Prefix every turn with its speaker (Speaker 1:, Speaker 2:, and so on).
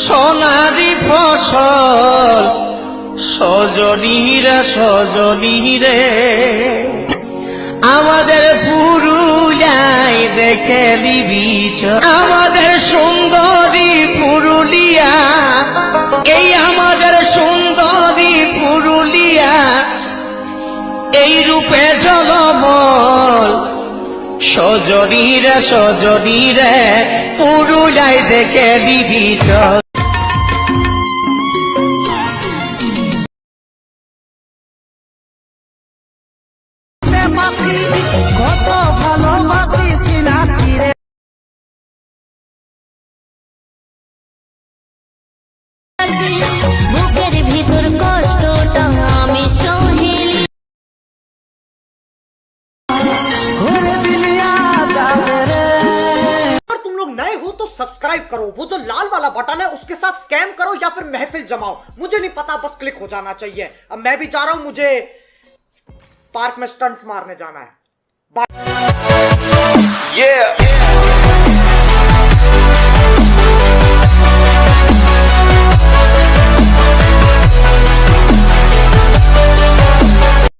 Speaker 1: সোনারি ফসল সজনীরা সজনীরে আমাদের পুরুলিয়ায় দেখে লিবিছ আমাদের সুন্দরী পুরুলিয়া এই আমাদের সুন্দরী পুরুলিয়া এই রূপে জলমল সজনীরা সজনীরে পুরুলিয়ায় দেখে লিবিছ
Speaker 2: কত ভালোবাসি সিনাছি রে
Speaker 3: বুকের ভিতর কষ্টটা আমি সহিলি
Speaker 2: ঘুরে দিলিয়া যাবে রে।
Speaker 4: अगर तुम लोग नए हो तो सब्सक्राइब करो, वो जो लाल वाला बटन है उसके साथ स्कैम करो या फिर महफिल जमाओ, मुझे नहीं पता, बस क्लिक हो जाना चाहिए। अब मैं भी जा रहा हूं, मुझे पार्क में स्टंट्स मारने जाना है।
Speaker 5: Yeah.